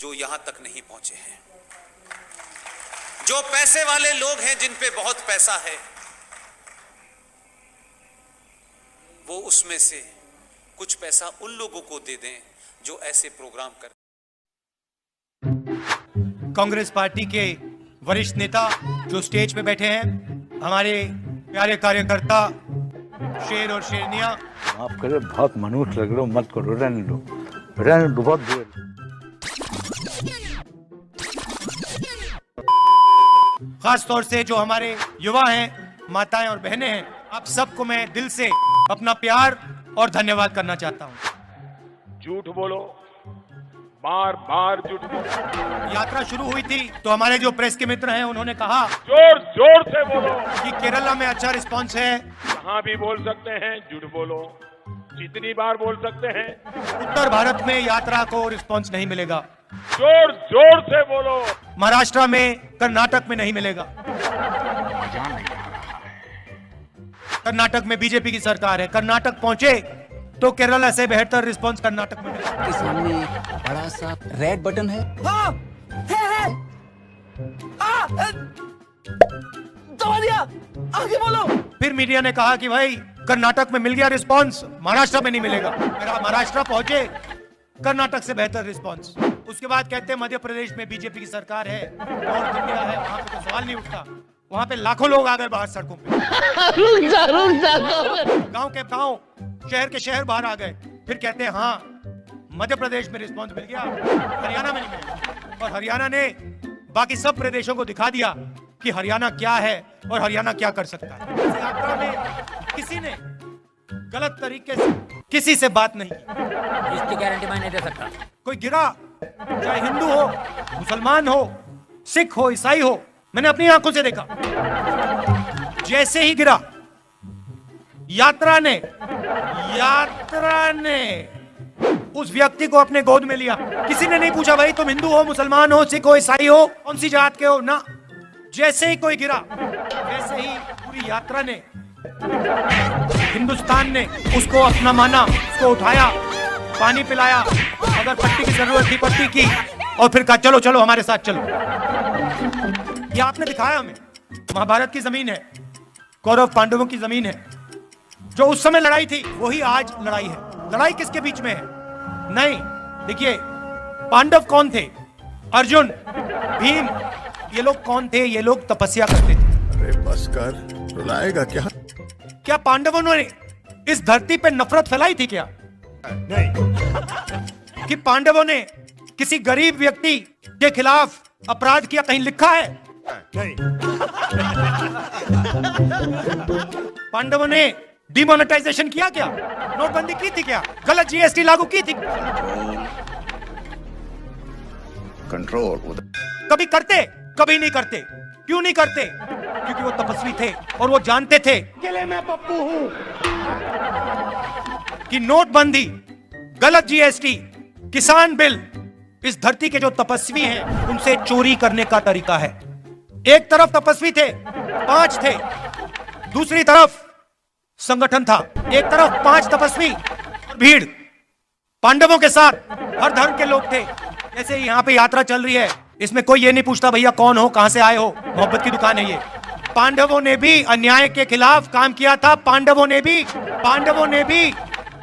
जो यहां तक नहीं पहुंचे हैं। जो पैसे वाले लोग हैं, जिन पे बहुत पैसा है, वो उसमें से कुछ पैसा उन लोगों को दे दें जो ऐसे प्रोग्राम कर। कांग्रेस पार्टी के वरिष्ठ नेता जो स्टेज पे बैठे हैं, हमारे प्यारे कार्यकर्ता शेर और शेरनिया। आप करे बहुत मनुष्य लग रहे हो, मत करो, रहने दो बहुत दूर। खास तौर से जो हमारे युवा हैं, माताएं और बहनें हैं, आप सबको मैं दिल से अपना प्यार और धन्यवाद करना चाहता हूं। झूठ बोलो, बार बार झूठ बोलो। यात्रा शुरू हुई थी तो हमारे जो प्रेस के मित्र हैं उन्होंने कहा जोर जोर से बोलो कि केरला में अच्छा रिस्पांस है, कहाँ भी बोल सकते हैं, झूठ बोलो, जितनी बार बोल सकते हैं। उत्तर भारत में यात्रा को रिस्पांस नहीं मिलेगा, जोर जोर से बोलो। महाराष्ट्र में, कर्नाटक में नहीं मिलेगा। कर्नाटक में बीजेपी की सरकार है, कर्नाटक पहुंचे तो केरला से बेहतर रिस्पांस कर्नाटक में मिलेगा। के सामने बड़ा सा रेड बटन है। हाँ, है। दबा दिया, आगे बोलो। फिर मीडिया ने कहा कि भाई कर्नाटक में मिल गया रिस्पांस, महाराष्ट्र में नहीं मिलेगा। मेरा महाराष्ट्र पहुंचे, कर्नाटक से बेहतर रिस्पांस। उसके बाद कहते हैं मध्य प्रदेश में बीजेपी की सरकार है, नॉर्थ इंडिया है, वहां पे तो सवाल नहीं उठता। वहां पे लाखों लोग आ गए बाहर सड़कों पे, रुक जा। गांव के गांव, शहर के शहर बाहर आ गए। फिर कहते हैं हाँ मध्य प्रदेश में रिस्पांस मिल गया, हरियाणा में नहीं मिलेगा। और हरियाणा ने बाकी सब प्रदेशों को दिखा दिया कि हरियाणा क्या है और हरियाणा क्या कर सकता है। इस यात्रा में किसी ने गलत तरीके से किसी से बात नहीं की। इसकी गारंटी मैं नहीं दे सकता। कोई गिरा, चाहे हिंदू हो, मुसलमान हो, सिख हो, ईसाई हो, मैंने अपनी आंखों से देखा। जैसे ही गिरा, यात्रा ने उस व्यक्ति को अपने गोद में लिया। किसी ने नहीं पूछा भाई तुम हिंदू हो, मुसलमान हो, सिख हो, ईसाई हो, कौन सी जात के हो, ना। जैसे ही कोई गिरा, वैसे ही पूरी यात्रा ने, हिंदुस्तान ने उसको अपना माना, उसको उठाया, पानी पिलाया, अगर पट्टी की जरूरत थी पट्टी की, और फिर कहा चलो चलो हमारे साथ चलो। ये आपने दिखाया हमें। महाभारत की जमीन है, कौरव पांडवों की जमीन है। जो उस समय लड़ाई थी वही आज लड़ाई है। लड़ाई किसके बीच में है? नहीं, देखिए पांडव कौन थे? अर्जुन, भीम, ये लोग कौन थे? ये लोग तपस्या करते थे। अरे बस कर, रुलाएगा क्या पांडवों ने इस धरती पे नफरत फैलाई थी क्या? नहीं। कि पांडवों ने किसी गरीब व्यक्ति के खिलाफ अपराध किया, कहीं लिखा है? नहीं। पांडवों ने डिमोनेटाइजेशन किया क्या? नोटबंदी की थी क्या? गलत जीएसटी लागू की थी? कंट्रोल कभी करते, कभी नहीं करते। क्यों नहीं करते? क्योंकि वो तपस्वी थे और वो जानते थे कि मैं पप्पू हूं, कि नोटबंदी, गलत जीएसटी, किसान बिल इस धरती के जो तपस्वी हैं उनसे चोरी करने का तरीका है। एक तरफ तपस्वी थे, 5 थे, दूसरी तरफ संगठन था। एक तरफ 5 तपस्वी और भीड़, पांडवों के साथ हर धर्म के लोग थे। जैसे यहाँ पे यात्रा चल रही है, इसमें कोई ये नहीं पूछता भैया कौन हो, कहां से आए हो, मोहब्बत की दुकान है ये। पांडवों ने भी अन्याय के खिलाफ काम किया था। पांडवों ने भी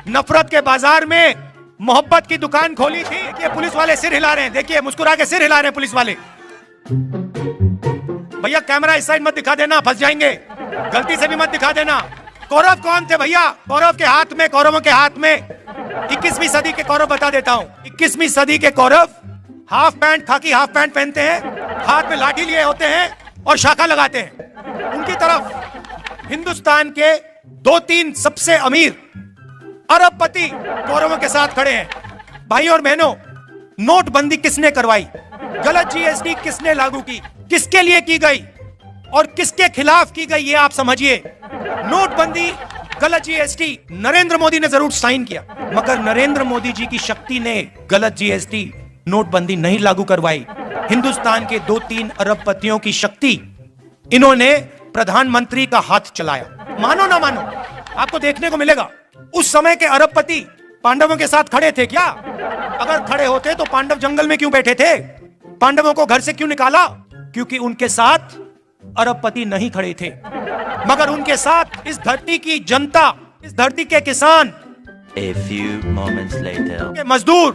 नफरत के बाजार में मोहब्बत की दुकान खोली थी। देखिए पुलिस वाले सिर हिला रहे हैं, देखिए मुस्कुरा के सिर हिला रहे हैं पुलिस वाले। भैया कैमरा इस साइड मत दिखा देना, फंस जाएंगे। गलती से भी मत दिखा देना। कौरव कौन थे भैया? कौरवों के हाथ में 21वीं सदी के कौरव बता देता हूं। 21वीं सदी के कौरव हाफ पैंट, खाकी हाफ पैंट पहनते हैं, हाथ में लाठी लिए होते हैं और शाखा लगाते हैं। उनकी तरफ हिंदुस्तान के 2-3 सबसे अमीर अरबपति कौरवों के साथ खड़े हैं। भाई और बहनों, नोटबंदी किसने करवाई? गलत जीएसटी किसने लागू की? किसके लिए की गई और किसके खिलाफ की गई, ये आप समझिए। नोटबंदी, गलत जीएसटी नरेंद्र मोदी ने जरूर साइन किया, मगर नरेंद्र मोदी जी की शक्ति ने गलत जीएसटी, नोटबंदी नहीं लागू करवाई। हिंदुस्तान के 2-3 अरबपतियों की शक्ति, इन्होंने प्रधानमंत्री का हाथ चलाया। मानो ना मानो, आपको देखने को मिलेगा उस समय के अरबपति पांडवों के साथ खड़े थे क्या? अगर खड़े होते तो पांडव जंगल में क्यों बैठे थे? पांडवों को घर से क्यों निकाला? क्योंकि उनके साथ अरबपति नहीं खड़े थे, मगर उनके साथ इस धरती की जनता, इस धरती के किसान, A few moments later. के मजदूर,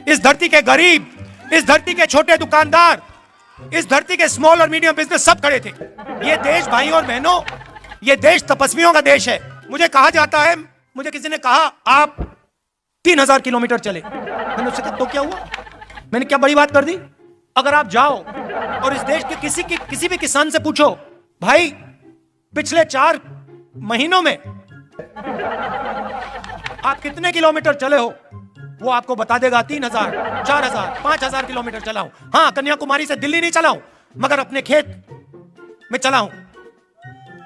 इस धरती के गरीब, इस धरती के छोटे दुकानदार, इस धरती के स्मॉल और मीडियम बिजनेस सब खड़े थे। ये देश भाइयों और बहनों, ये देश तपस्वियों का देश है। मुझे कहा जाता है, मुझे किसी ने कहा आप 3000 किलोमीटर चले। मैंने उससे कहा तो क्या हुआ? मैंने क्या बड़ी बात कर दी? अगर आप जाओ और इस देश के किसी भी किसान से पूछो, भाई पिछले 4 महीनों में आप कितने किलोमीटर चले हो, वो आपको बता देगा 3000, 4000, 5000 किलोमीटर चला हूं। हाँ, कन्याकुमारी से दिल्ली नहीं चला हूं, मगर अपने खेत में चला हूं,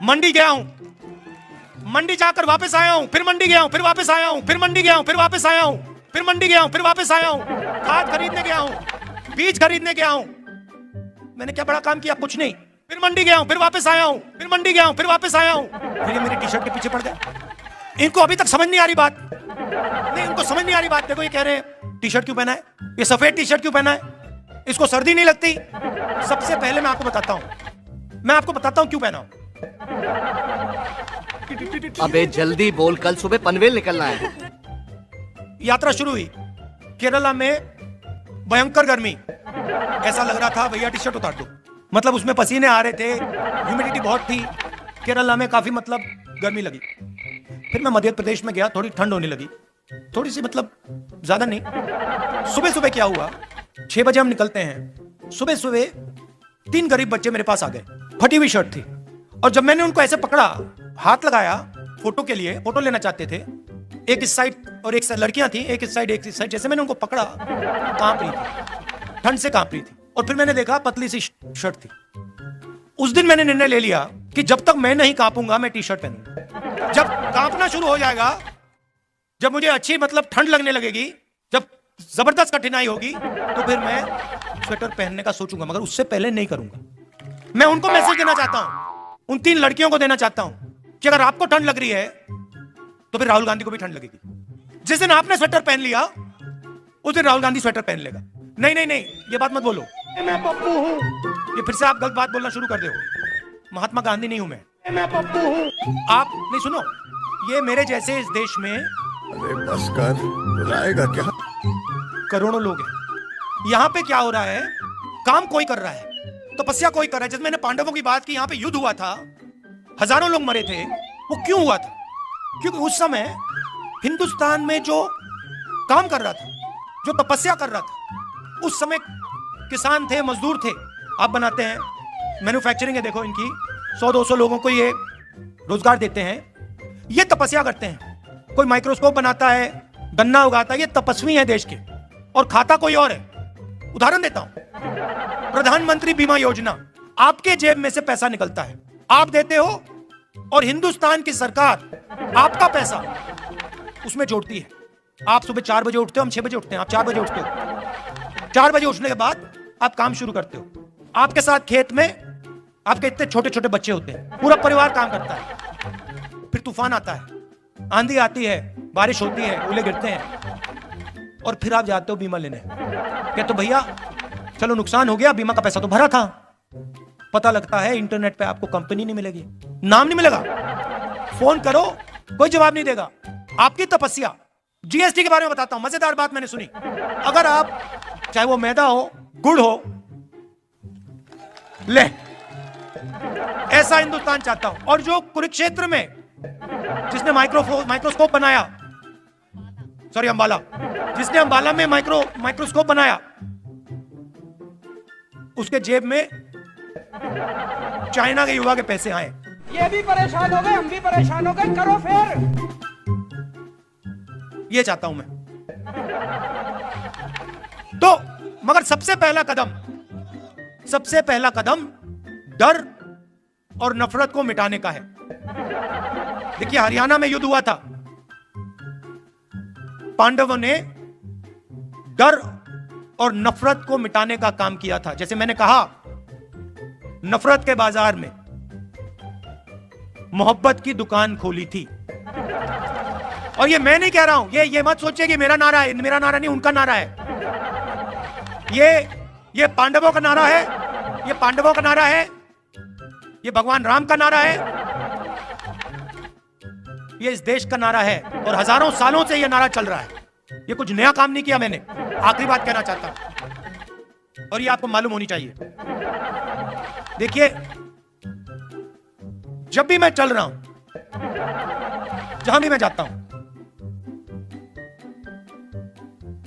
मंडी गया हूं, मंडी जाकर वापस आया हूं, फिर मंडी गया हूं, फिर वापस आया हूं, फिर मंडी गया हूं, फिर वापस आया हूं, फिर मंडी गया हूं, फिर वापस आया हूं, खाद खरीदने गया हूं, बीज खरीदने गया हूं। मैंने क्या बड़ा काम किया? कुछ नहीं। फिर मंडी गया हूं, फिर वापस आया हूं, फिर मंडी गया हूं, फिर वापस आया हूं। फिर ये मेरी टी शर्ट के पीछे पड़ गए। इनको अभी तक समझ नहीं आ रही बात, नहीं इनको समझ नहीं आ रही बात। देखो ये कह रहे हैं टी शर्ट क्यों पहना है, ये सफेद टी शर्ट क्यों पहना है, इसको सर्दी नहीं लगती। सबसे पहले मैं आपको बताता हूं क्यों पहना हूं। अबे जल्दी बोल, कल सुबह पनवेल निकलना है। यात्रा शुरू हुई, केरला में भयंकर गर्मी, ऐसा लग रहा था भैया टी शर्ट उतार दो, मतलब उसमें पसीने आ रहे थे, ह्यूमिडिटी बहुत थी, केरला में काफी मतलब गर्मी लगी। फिर मैं मध्य प्रदेश में गया, थोड़ी ठंड होने लगी, थोड़ी सी मतलब ज्यादा नहीं। सुबह सुबह क्या हुआ, 6 बजे हम निकलते हैं, सुबह सुबह 3 गरीब बच्चे मेरे पास आ गए, फटी हुई शर्ट थी, और जब मैंने उनको ऐसे पकड़ा, हाथ लगाया फोटो के लिए, फोटो लेना चाहते थे, एक इस साइड और एक साइड लड़कियां थी, एक इस साइड, जैसे मैंने उनको पकड़ा, कांप रही थी, ठंड से कांप रही थी, और फिर मैंने देखा पतली सी शर्ट थी। उस दिन मैंने निर्णय ले लिया कि जब तक मैं नहीं कांपूंगा मैं टी शर्ट पहनूंगा। जब कांपना शुरू हो जाएगा, जब मुझे अच्छी मतलब ठंड लगने लगेगी, जब जबरदस्त कठिनाई होगी, तो फिर मैं स्वेटर पहनने का सोचूंगा, मगर उससे पहले नहीं करूंगा। मैं उनको मैसेज देना चाहता हूं, उन 3 लड़कियों को देना चाहता हूं कि अगर आपको ठंड लग रही है तो फिर राहुल गांधी को भी ठंड लगेगी। जिस दिन आपने स्वेटर पहन लिया उस दिन राहुल गांधी स्वेटर पहन लेगा। नहीं, ये बात मत बोलो, मैं पप्पू हूं। ये फिर से आप गलत बात बोलना शुरू कर दे हो। महात्मा गांधी नहीं हूं मैं पप्पू हूं। आप नहीं, सुनो, ये मेरे जैसे इस देश में अरे बस कर, रुलाएगा क्या? करोड़ों लोग हैं। यहां पे क्या हो रहा है, काम कोई कर रहा है, तपस्या कोई कर रहा है। जैसे मैंने पांडवों की बात की, यहां पे युद्ध हुआ था, हजारों लोग मरे थे, वो क्यों हुआ था? क्योंकि उस समय हिंदुस्तान में जो काम कर रहा था, जो तपस्या कर रहा था, उस समय किसान थे, मजदूर थे। आप बनाते हैं, मैन्युफैक्चरिंग है, देखो इनकी 100-200 लोगों को ये रोजगार देते हैं, ये तपस्या करते हैं। कोई माइक्रोस्कोप बनाता है, गन्ना उगाता है, ये तपस्वी है देश के, और खाता कोई और है। उदाहरण देता हूं, प्रधानमंत्री बीमा योजना, आपके जेब में से पैसा निकलता है, आप देते हो, और हिंदुस्तान की सरकार आपका पैसा उसमें जोड़ती है। आप सुबह 4 बजे उठते हो, हम 6 बजे उठते हैं, आप 4 बजे उठते हो। 4 बजे उठने के बाद आप काम शुरू करते हो। आपके साथ खेत में आपके इतने छोटे छोटे बच्चे होते हैं, पूरा परिवार काम करता है। फिर तूफान आता है, आंधी आती है, बारिश होती है, ओले गिरते हैं, और फिर आप जाते हो बीमा लेने। कहते तो भैया चलो नुकसान हो गया, बीमा का पैसा तो भरा था। पता लगता है इंटरनेट पे आपको कंपनी नहीं मिलेगी, नाम नहीं मिलेगा, फोन करो कोई जवाब नहीं देगा। आपकी तपस्या। जीएसटी के बारे में बताता हूं, मजेदार बात मैंने सुनी। अगर आप, चाहे वो मैदा हो, गुड़ हो, ले, ऐसा हिंदुस्तान चाहता हूं। और जो कुरुक्षेत्र में जिसने माइक्रोस्कोप बनाया, सॉरी अंबाला, जिसने अंबाला में माइक्रोस्कोप बनाया, उसके जेब में चाइना के युवा के पैसे आए। ये भी परेशान हो गए, हम भी परेशान हो गए, करो फिर। ये चाहता हूं मैं। तो मगर सबसे पहला कदम डर और नफरत को मिटाने का है। देखिए हरियाणा में युद्ध हुआ था, पांडवों ने डर और नफरत को मिटाने का काम किया था। जैसे मैंने कहा, नफरत के बाजार में मोहब्बत की दुकान खोली थी। और ये मैं नहीं कह रहा हूं, ये मत सोचिए कि मेरा नारा है, मेरा नारा नहीं, उनका नारा है। ये पांडवों का नारा है, ये पांडवों का नारा है, ये भगवान राम का नारा है, ये इस देश का नारा है और हजारों सालों से ये नारा चल रहा है। ये कुछ नया काम नहीं किया मैंने। आखिरी बात कहना चाहता हूं और ये आपको मालूम होनी चाहिए। देखिए, जब भी मैं चल रहा हूं, जहां भी मैं जाता हूं,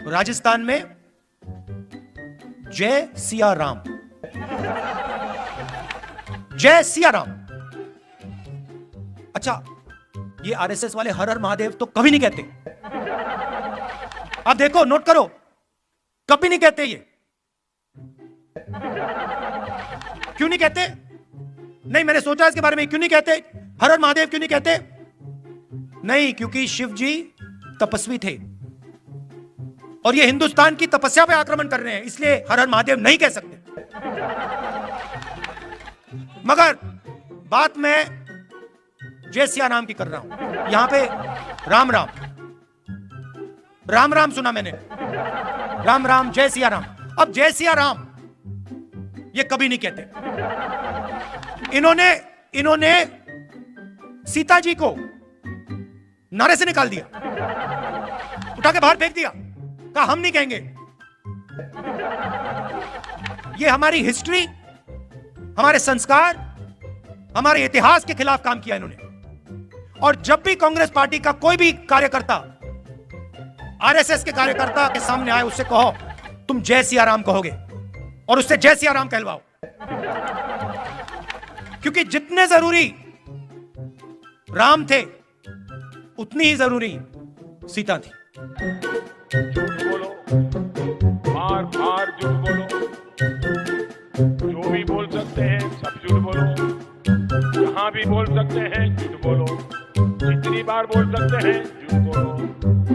राजस्थान में जय सिया राम, जय सिया राम। अच्छा, ये आरएसएस वाले हर हर महादेव तो कभी नहीं कहते। आप देखो, नोट करो, कभी नहीं कहते ये। क्यों नहीं कहते? नहीं, मैंने सोचा इसके बारे में, क्यों नहीं कहते? हर हर महादेव क्यों नहीं कहते? नहीं, क्योंकि शिव जी तपस्वी थे और ये हिंदुस्तान की तपस्या पे आक्रमण कर रहे हैं, इसलिए हर हर महादेव नहीं कह सकते। मगर बात मैं जय सिया राम की कर रहा हूं। यहां पे राम राम, राम राम सुना मैंने, राम राम, जय सिया राम। अब जय सिया राम ये कभी नहीं कहते। इन्होंने सीता जी को नारे से निकाल दिया, उठा के बाहर फेंक दिया, कहा हम नहीं कहेंगे। ये हमारी हिस्ट्री, हमारे संस्कार, हमारे इतिहास के खिलाफ काम किया इन्होंने। और जब भी कांग्रेस पार्टी का कोई भी कार्यकर्ता आरएसएस के कार्यकर्ता के सामने आए, उससे कहो तुम जय सिया राम कहोगे और उससे जय सिया राम कहलवाओ, क्योंकि जितने जरूरी राम थे उतनी ही जरूरी सीता थी। झूठ बोलो, बार बार झूठ बोलो, जो भी बोल सकते हैं सब झूठ बोलो, जहां भी बोल सकते हैं झूठ बोलो, जितनी बार बोल सकते हैं झूठ बोलो,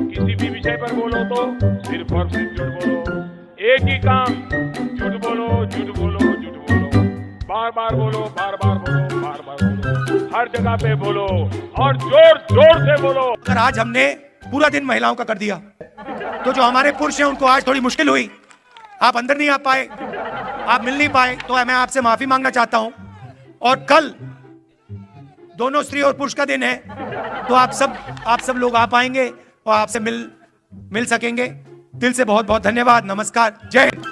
किसी भी विषय पर बोलो तो सिर्फ और सिर्फ झूठ बोलो। एक ही काम, झूठ बोलो, झूठ बोलो, झूठ बोलो, बार बार बोलो, बार बार बोलो, बार बार बोलो, हर जगह पे बोलो और जोर जोर से बोलो। अगर आज हमने पूरा दिन महिलाओं का कर दिया तो जो हमारे पुरुष हैं उनको आज थोड़ी मुश्किल हुई, आप अंदर नहीं आ पाए, आप मिल नहीं पाए, तो मैं आपसे माफी मांगना चाहता हूं। और कल दोनों स्त्री और पुरुष का दिन है, तो आप सब लोग आ पाएंगे और आपसे मिल सकेंगे। दिल से बहुत बहुत धन्यवाद। नमस्कार, जय हिंद।